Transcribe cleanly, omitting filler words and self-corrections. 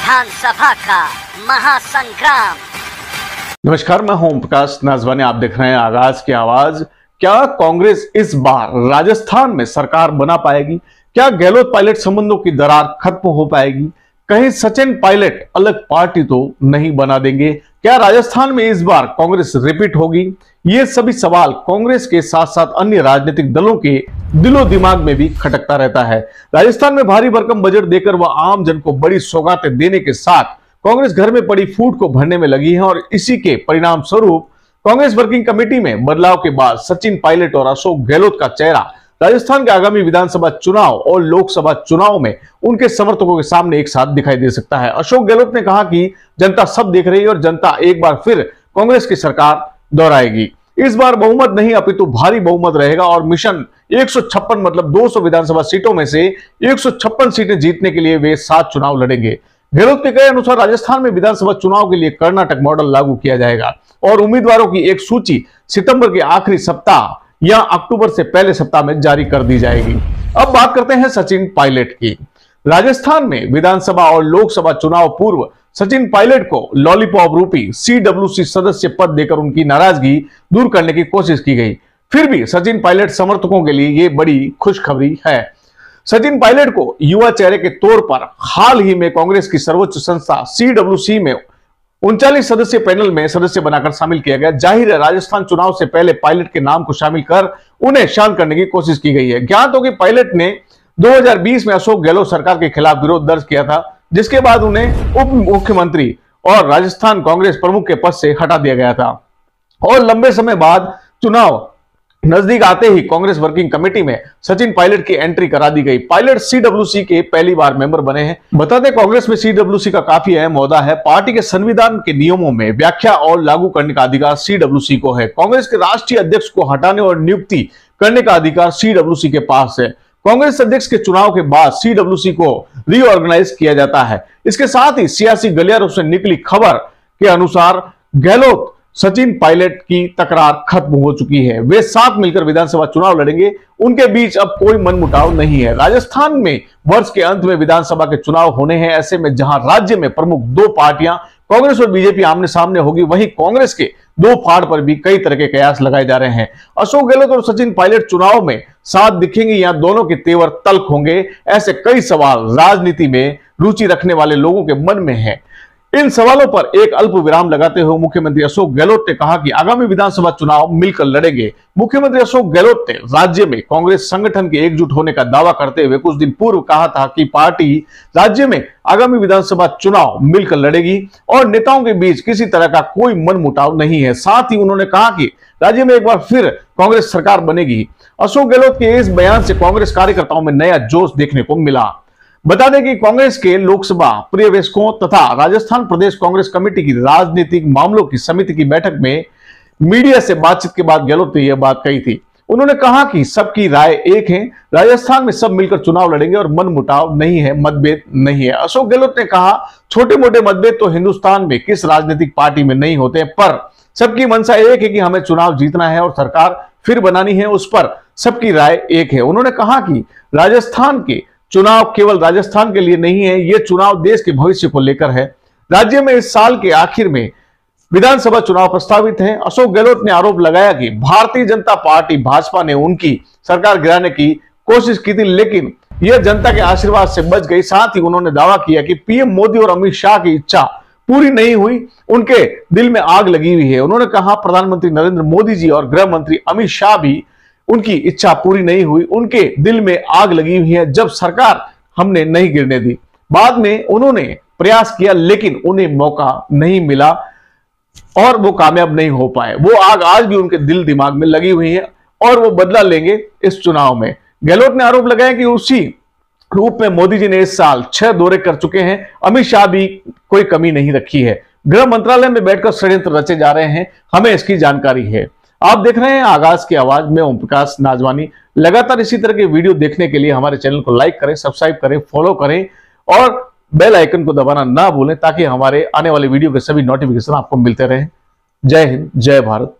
विधानसभा का महासंग्राम। नमस्कार, मैं ओम प्रकाश नाजवानी। आप देख रहे हैं आगाज की आवाज। क्या कांग्रेस इस बार राजस्थान में सरकार बना पाएगी? क्या गहलोत पायलट संबंधों की दरार खत्म हो पाएगी? कहीं सचिन पायलट अलग पार्टी तो नहीं बना देंगे? क्या राजस्थान में इस बार कांग्रेस रिपीट होगी? ये सभी सवाल कांग्रेस के साथ साथ अन्य राजनीतिक दलों के दिलो दिमाग में भी खटकता रहता है। राजस्थान में भारी भरकम बजट देकर वह आम जन को बड़ी सौगातें देने के साथ कांग्रेस घर में पड़ी फूट को भरने में लगी है और इसी के परिणाम स्वरूप कांग्रेस वर्किंग कमेटी में बदलाव के बाद सचिन पायलट और अशोक गहलोत का चेहरा राजस्थान के आगामी विधानसभा चुनाव और लोकसभा चुनाव में उनके समर्थकों के सामने एक साथ दिखाई दे सकता है। अशोक गहलोत ने कहा कि जनता सब देख रही है और जनता एक बार फिर कांग्रेस की सरकार दोहराएगी। इस बार बहुमत नहीं अपितु भारी बहुमत रहेगा और मिशन 156 मतलब 200 विधानसभा सीटों में से 156 सीटें जीतने के लिए वे 7 चुनाव लड़ेंगे। गहलोत के कहे अनुसार राजस्थान में विधानसभा चुनाव के लिए कर्नाटक मॉडल लागू किया जाएगा और उम्मीदवारों की एक सूची सितंबर के आखिरी सप्ताह या अक्टूबर से पहले सप्ताह में जारी कर दी जाएगी। अब बात करते हैं सचिन पायलट की। राजस्थान में विधानसभा और लोकसभा चुनाव पूर्व सचिन पायलट को लॉलीपॉप रूपी CWC सदस्य पद देकर उनकी नाराजगी दूर करने की कोशिश की गई। फिर भी सचिन पायलट समर्थकों के लिए यह बड़ी खुशखबरी है। सचिन पायलट को युवा चेहरे के तौर पर हाल ही में कांग्रेस की सर्वोच्च संस्था CWC में 39 सदस्यीय पैनल में सदस्य बनाकर शामिल किया गया। जाहिर है राजस्थान चुनाव से पहले पायलट के नाम को शामिल कर उन्हें शांत करने की कोशिश की गई है। ज्ञात हो कि पायलट ने 2020 में अशोक गहलोत सरकार के खिलाफ विरोध दर्ज किया था, जिसके बाद उन्हें उप मुख्यमंत्री और राजस्थान कांग्रेस प्रमुख के पद से हटा दिया गया था और लंबे समय बाद चुनाव नजदीक आते ही कांग्रेस वर्किंग कमेटी में सचिन पायलट की एंट्री करा दी गई। पायलट CWC के पहली बार मेंबर बने हैं। बता दें कांग्रेस में CWC का काफी अहम ओहदा है। पार्टी के संविधान के नियमों में व्याख्या और लागू करने का अधिकार CWC को है। कांग्रेस के राष्ट्रीय अध्यक्ष को हटाने और नियुक्ति करने का अधिकार CWC के पास है। कांग्रेस अध्यक्ष के चुनाव के बाद CWC को रीऑर्गेनाइज किया जाता है। इसके साथ ही सियासी गलियारों से निकली खबर के अनुसार गहलोत सचिन पायलट की तकरार खत्म हो चुकी है। वे साथ मिलकर विधानसभा चुनाव लड़ेंगे। उनके बीच अब कोई मनमुटाव नहीं है। राजस्थान में वर्ष के अंत में विधानसभा के चुनाव होने हैं। ऐसे में जहां राज्य में प्रमुख 2 पार्टियां कांग्रेस और बीजेपी आमने सामने होगी, वहीं कांग्रेस के 2 फाड़ पर भी कई तरह के कयास लगाए जा रहे हैं। अशोक गहलोत और सचिन पायलट चुनाव में साथ दिखेंगे या दोनों के तेवर तल्ख होंगे? ऐसे कई सवाल राजनीति में रुचि रखने वाले लोगों के मन में है। इन सवालों पर एक अल्प विराम लगाते हुए मुख्यमंत्री अशोक गहलोत ने कहा कि आगामी विधानसभा चुनाव मिलकर लड़ेंगे। मुख्यमंत्री अशोक गहलोत ने राज्य में कांग्रेस संगठन के एकजुट होने का दावा करते हुए कुछ दिन पूर्व कहा था कि पार्टी राज्य में आगामी विधानसभा चुनाव मिलकर लड़ेगी और नेताओं के बीच किसी तरह का कोई मनमुटाव नहीं है। साथ ही उन्होंने कहा कि राज्य में एक बार फिर कांग्रेस सरकार बनेगी। अशोक गहलोत के इस बयान से कांग्रेस कार्यकर्ताओं में नया जोश देखने को मिला। बता दें कि कांग्रेस के लोकसभा पर्यवेक्षकों तथा राजस्थान प्रदेश कांग्रेस कमेटी की राजनीतिक मामलों की समिति की बैठक में मीडिया से बातचीत के बाद गहलोत ने यह बात कही थी। उन्होंने कहा कि सबकी राय एक है, राजस्थान में सब मिलकर चुनाव लड़ेंगे और मनमुटाव नहीं है, मतभेद नहीं है। अशोक गहलोत ने कहा, छोटे मोटे मतभेद तो हिंदुस्तान में किस राजनीतिक पार्टी में नहीं होते, पर सबकी मंशा एक है कि हमें चुनाव जीतना है और सरकार फिर बनानी है, उस पर सबकी राय एक है। उन्होंने कहा कि राजस्थान के चुनाव केवल राजस्थान के लिए नहीं है, यह चुनाव देश के भविष्य को लेकर है। राज्य में इस साल के आखिर में विधानसभा चुनाव प्रस्तावित है। अशोक गहलोत ने आरोप लगाया कि भारतीय जनता पार्टी भाजपा ने उनकी सरकार गिराने की कोशिश की थी, लेकिन यह जनता के आशीर्वाद से बच गई। साथ ही उन्होंने दावा किया कि पीएम मोदी और अमित शाह की इच्छा पूरी नहीं हुई, उनके दिल में आग लगी हुई है। उन्होंने कहा, प्रधानमंत्री नरेंद्र मोदी जी और गृह मंत्री अमित शाह भी उनकी इच्छा पूरी नहीं हुई, उनके दिल में आग लगी हुई है। जब सरकार हमने नहीं गिरने दी, बाद में उन्होंने प्रयास किया लेकिन उन्हें मौका नहीं मिला और वो कामयाब नहीं हो पाए। वो आग आज भी उनके दिल दिमाग में लगी हुई है और वो बदला लेंगे इस चुनाव में। गहलोत ने आरोप लगाया कि उसी रूप में मोदी जी ने इस साल 6 दौरे कर चुके हैं, अमित शाह भी कोई कमी नहीं रखी है। गृह मंत्रालय में बैठकर षड्यंत्र रचे जा रहे हैं, हमें इसकी जानकारी है। आप देख रहे हैं आगाज की आवाज में ओम प्रकाश नाजवानी। लगातार इसी तरह के वीडियो देखने के लिए हमारे चैनल को लाइक करें, सब्सक्राइब करें, फॉलो करें और बेल आइकन को दबाना ना भूलें ताकि हमारे आने वाले वीडियो के सभी नोटिफिकेशन आपको मिलते रहें। जय हिंद, जय भारत।